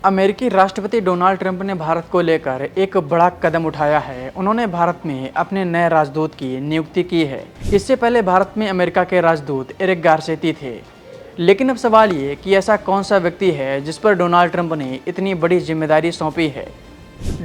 अमेरिकी राष्ट्रपति Donald Trump ने भारत को लेकर एक बड़ा कदम उठाया है। उन्होंने भारत में अपने नए राजदूत की नियुक्ति की है। इससे पहले भारत में अमेरिका के राजदूत एरिक गारसेटी थे। लेकिन अब सवाल ये कि ऐसा कौन सा व्यक्ति है जिस पर डोनाल्ड ट्रंप ने इतनी बड़ी जिम्मेदारी सौंपी है।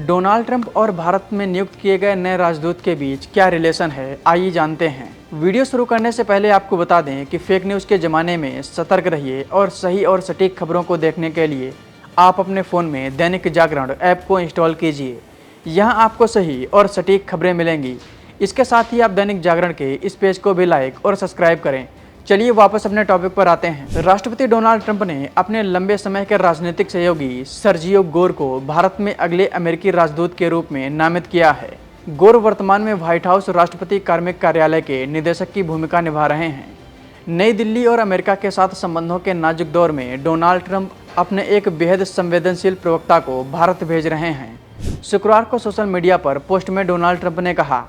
डोनाल्ड ट्रंप और भारत में नियुक्त किए गए नए राजदूत के बीच क्या रिलेशन है, आइए जानते हैं। वीडियो शुरू करने से पहले आपको बता दें कि फेक न्यूज़ के ज़माने में सतर्क रहिए और सही और सटीक खबरों को देखने के लिए आप अपने फ़ोन में दैनिक जागरण ऐप को इंस्टॉल कीजिए। यहाँ आपको सही और सटीक खबरें मिलेंगी। इसके साथ ही आप दैनिक जागरण के इस पेज को भी लाइक और सब्सक्राइब करें। चलिए वापस अपने टॉपिक पर आते हैं। राष्ट्रपति डोनाल्ड ट्रंप ने अपने लंबे समय के राजनीतिक सहयोगी सर्जियो गोर को भारत में अगले अमेरिकी राजदूत के रूप में नामित किया है। गोर वर्तमान में व्हाइट हाउस राष्ट्रपति कार्मिक कार्यालय के निदेशक की भूमिका निभा रहे हैं। नई दिल्ली और अमेरिका के साथ संबंधों के नाजुक दौर में डोनाल्ड ट्रंप अपने एक बेहद संवेदनशील प्रवक्ता को भारत भेज रहे हैं। शुक्रवार को सोशल मीडिया पर पोस्ट में डोनाल्ड ट्रंप ने कहा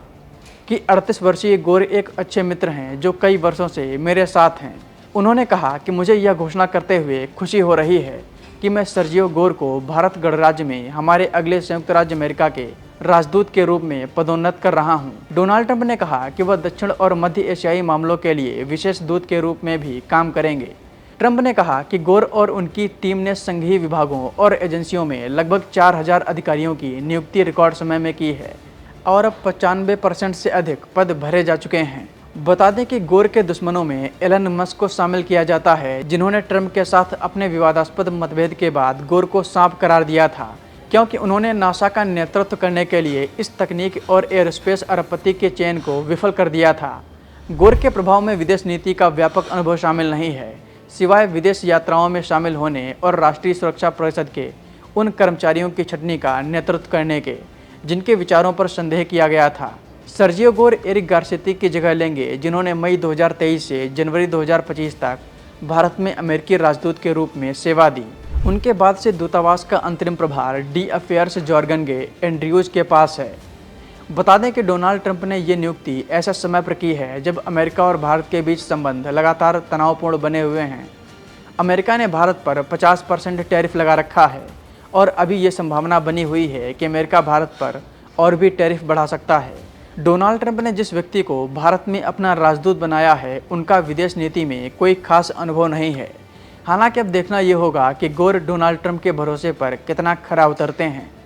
कि 38 वर्षीय गोर एक अच्छे मित्र हैं जो कई वर्षों से मेरे साथ हैं। उन्होंने कहा कि मुझे यह घोषणा करते हुए खुशी हो रही है कि मैं सर्जियो गोर को भारत गणराज्य में हमारे अगले संयुक्त राज्य अमेरिका के राजदूत के रूप में पदोन्नत कर रहा हूं। डोनाल्ड ट्रंप ने कहा कि वह दक्षिण और मध्य एशियाई मामलों के लिए विशेष दूत के रूप में भी काम करेंगे। ट्रंप ने कहा कि गोर और उनकी टीम ने संघीय विभागों और एजेंसियों में लगभग 4000 अधिकारियों की नियुक्ति रिकॉर्ड समय में की है और अब 95% से अधिक पद भरे जा चुके हैं। बता दें कि गोर के दुश्मनों में एलन मस्क को शामिल किया जाता है, जिन्होंने ट्रंप के साथ अपने विवादास्पद मतभेद के बाद गोर को सांप करार दिया था, क्योंकि उन्होंने नासा का नेतृत्व करने के लिए इस तकनीक और एयरोस्पेस अरबपति के चयन को विफल कर दिया था। गोर के प्रभाव में विदेश नीति का व्यापक अनुभव शामिल नहीं है, सिवाय विदेश यात्राओं में शामिल होने और राष्ट्रीय सुरक्षा परिषद के उन कर्मचारियों की छटनी का नेतृत्व करने के जिनके विचारों पर संदेह किया गया था। सर्जियो गोर एरिक गारसेटी की जगह लेंगे, जिन्होंने मई 2023 से जनवरी 2025 तक भारत में अमेरिकी राजदूत के रूप में सेवा दी। उनके बाद से दूतावास का अंतरिम प्रभार डी अफेयर्स जॉर्गन गे एंड्रयूज के पास है। बता दें कि डोनाल्ड ट्रंप ने ये नियुक्ति ऐसा समय पर की है जब अमेरिका और भारत के बीच संबंध लगातार तनावपूर्ण बने हुए हैं। अमेरिका ने भारत पर 50% टैरिफ लगा रखा है और अभी ये संभावना बनी हुई है कि अमेरिका भारत पर और भी टैरिफ बढ़ा सकता है। डोनाल्ड ट्रंप ने जिस व्यक्ति को भारत में अपना राजदूत बनाया है, उनका विदेश नीति में कोई खास अनुभव नहीं है। हालांकि अब देखना ये होगा कि गोर डोनाल्ड ट्रंप के भरोसे पर कितना खरा उतरते हैं।